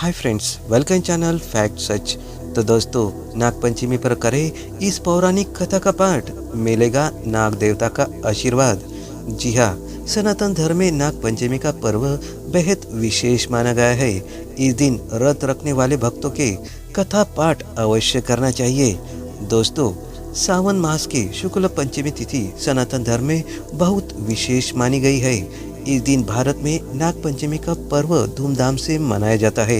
हाय friends, welcome channel fact सच। तो दोस्तों, नागपंचमी पर करें इस पौराणिक कथा का पाठ, मिलेगा नाग देवता का आशीर्वाद। जी हाँ, सनातन धर्म में नागपंचमी का पर्व बेहद विशेष माना गया है। इस दिन व्रत रखने वाले भक्तों के कथा पाठ अवश्य करना चाहिए। दोस्तों, सावन मास की शुक्ल पंचमी तिथि सनातन धर्म में बहुत विशेष मानी गई है। इस दिन भारत में नागपंचमी का पर्व धूमधाम से मनाया जाता है।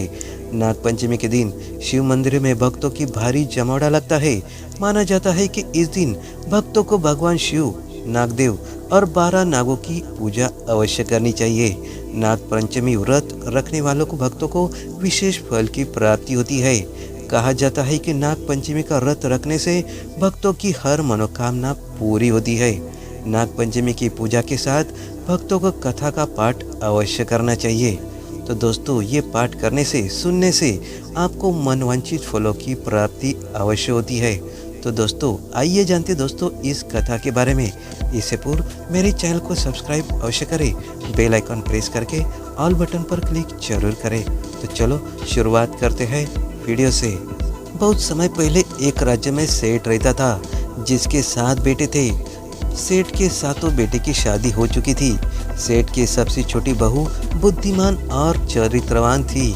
नागपंचमी के दिन शिव मंदिर में भक्तों की भारी जमावड़ा लगता है। माना जाता है कि इस दिन भक्तों को भगवान शिव, नागदेव और 12 नागों की पूजा अवश्य करनी चाहिए। नागपंचमी व्रत रखने वालों को भक्तों को विशेष फल की प्राप्ति होती है। कहा जाता है कि नागपंचमी का व्रत रखने से भक्तों की हर मनोकामना पूरी होती है। नागपंचमी की पूजा के साथ भक्तों को कथा का पाठ अवश्य करना चाहिए। तो दोस्तों, ये पाठ करने से, सुनने से आपको मनवांछित फलों की प्राप्ति अवश्य होती है। तो दोस्तों, आइए जानते दोस्तों इस कथा के बारे में। इससे पूर्व मेरे चैनल को सब्सक्राइब अवश्य करें, बेल आइकन प्रेस करके ऑल बटन पर क्लिक जरूर करें। तो चलो शुरुआत करते हैं वीडियो से। बहुत समय पहले एक राज्य में सेठ रहता था, जिसके 7 बेटे थे। सेठ के 7 बेटे की शादी हो चुकी थी। सेठ की सबसे छोटी बहू बुद्धिमान और चरित्रवान थी।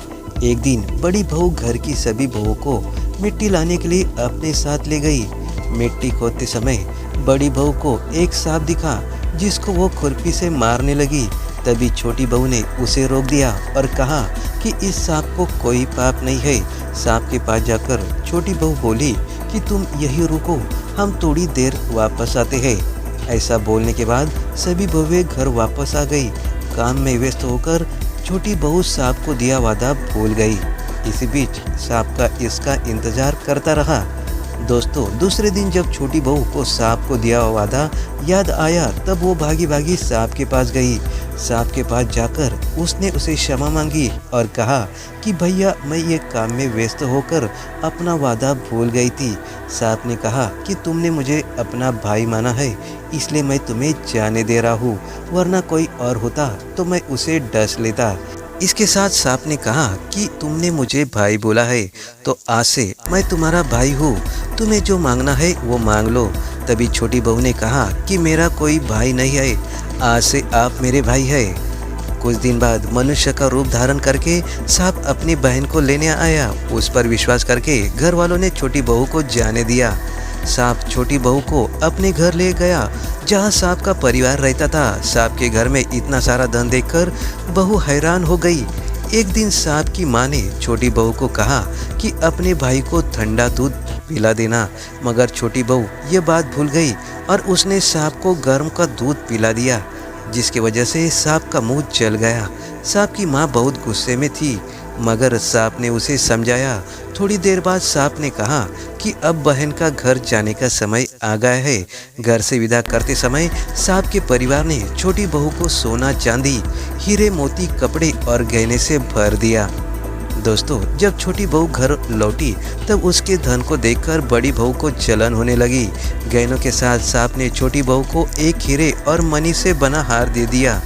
एक दिन बड़ी बहू घर की सभी बहुओं को मिट्टी लाने के लिए अपने साथ ले गई। मिट्टी खोदते समय बड़ी बहू को एक सांप दिखा, जिसको वो खुरपी से मारने लगी। तभी छोटी बहू ने उसे रोक दिया और कहा कि इस सांप को कोई पाप नहीं है। सांप के पास जाकर छोटी बहू बोली कि तुम यही रुको, हम थोड़ी देर वापस आते हैं। ऐसा बोलने के बाद सभी बहुएं घर वापस आ गई। काम में व्यस्त होकर छोटी बहू सांप को दिया वादा भूल गई। इसी बीच सांप का इसका इंतजार करता रहा। दोस्तों, दूसरे दिन जब छोटी बहू को सांप को दिया वादा याद आया, तब वो भागी भागी सांप के पास गई। सांप के पास जाकर उसने उसे क्षमा मांगी और कहा कि भैया, मैं ये काम में व्यस्त होकर अपना वादा भूल गई थी। सांप ने कहा कि तुमने मुझे अपना भाई माना है, इसलिए मैं तुम्हें जाने दे रहा हूँ, वरना कोई और होता तो मैं उसे डस लेता। इसके साथ सांप ने कहा कि तुमने मुझे भाई बोला है, तो आज से मैं तुम्हारा भाई हूँ, तुम्हें जो मांगना है वो मांग लो। तभी छोटी बहू ने कहा कि मेरा कोई भाई नहीं है, आज से आप मेरे भाई हैं। कुछ दिन बाद मनुष्य का रूप धारण करके सांप अपनी बहन को लेने आया। उस पर विश्वास करके घर वालों ने छोटी बहू को जाने दिया। सांप छोटी बहू को अपने घर ले गया, जहाँ सांप का परिवार रहता था। सांप के घर में इतना सारा धन देखकर बहू हैरान हो गई। एक दिन सांप की माँ ने छोटी बहू को कहा कि अपने भाई को ठंडा दूध पिला देना, मगर छोटी बहू ये बात भूल गई और उसने सांप को गर्म का दूध पिला दिया, जिसकी वजह से सांप का मुंह जल गया। सांप की माँ बहुत गुस्से में थी, मगर सांप ने उसे समझाया। थोड़ी देर बाद सांप ने कहा कि अब बहन का घर जाने का समय आ गया है। घर से विदा करते समय सांप के परिवार ने छोटी बहू को सोना, चांदी, हीरे, मोती, कपड़े और गहने से भर दिया। दोस्तों, जब छोटी बहू घर लौटी, तब उसके धन को देखकर बड़ी बहू को जलन होने लगी। गहनों के साथ सांप ने छोटी बहू को एक हीरे और मणि से बना हार दे दिया।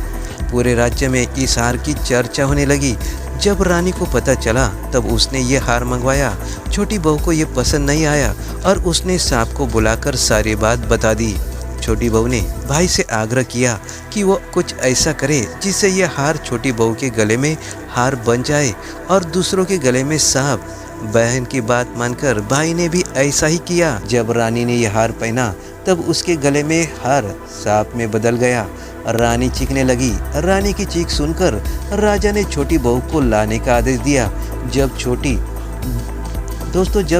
पूरे राज्य में इस हार की चर्चा होने लगी। जब रानी को पता चला, तब उसने ये हार मंगवाया। छोटी बहू को ये पसंद नहीं आया और उसने सांप को बुलाकर सारी बात बता दी। छोटी बहू ने भाई से आग्रह किया कि वो कुछ ऐसा करे जिससे यह हार छोटी बहू के गले में हार बन जाए और दूसरों के गले में सांप। बहन की बात मानकर भाई ने भी ऐसा ही किया। जब रानी ने यह हार पहना, तब उसके गले में हार सांप में बदल गया। रानी चीखने लगी। रानी की चीख सुनकर राजा ने छोटी बहू को लाने का आदेश दिया। जब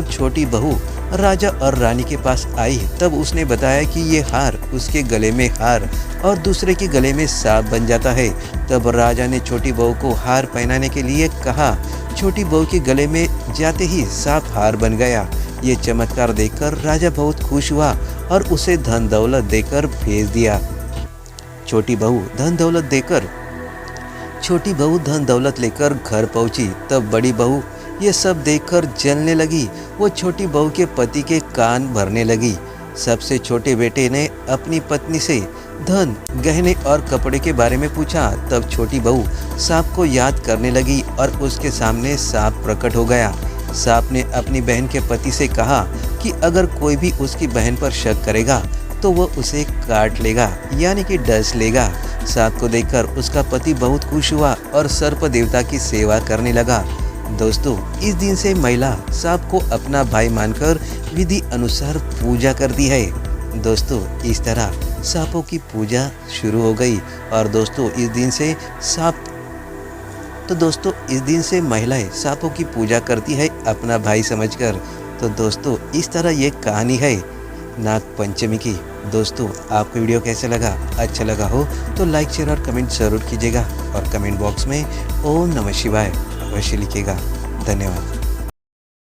छोटी बहू राजा और रानी के पास आई, तब उसने बताया कि ये हार उसके गले में हार और दूसरे के गले में सांप बन जाता है। तब राजा ने छोटी बहू को हार पहनाने के लिए कहा। छोटी बहू के गले में जाते ही सांप हार बन गया। ये चमत्कार देखकर राजा बहुत खुश हुआ और उसे धन दौलत देकर भेज दिया। छोटी बहू धन दौलत लेकर घर पहुंची। तब बड़ी बहू ये सब देखकर जलने लगी। वो छोटी बहू के पति के कान भरने लगी। सबसे छोटे बेटे ने अपनी पत्नी से धन, गहने और कपड़े के बारे में पूछा। तब छोटी बहू सांप को याद करने लगी और उसके सामने सांप प्रकट हो गया। सांप ने अपनी बहन के पति से कहा कि अगर कोई भी उसकी बहन पर शक करेगा तो वह उसे काट लेगा, यानी कि डस लेगा। सांप को देखकर उसका पति बहुत खुश हुआ और सर्प देवता की सेवा करने लगा। दोस्तों, इस दिन से महिला सांप को अपना भाई मानकर विधि अनुसार पूजा करती है। दोस्तों, इस तरह सांपों की पूजा शुरू हो गई और दोस्तों इस दिन से महिलाएं सांपों की पूजा करती है अपना भाई समझकर। तो दोस्तों, इस तरह ये कहानी है नाग पंचमी की। दोस्तों, आपको वीडियो कैसा लगा? अच्छा लगा हो तो लाइक, शेयर और कमेंट जरूर कीजिएगा और कमेंट बॉक्स में ओम नमः शिवाय अवश्य लिखिएगा। धन्यवाद।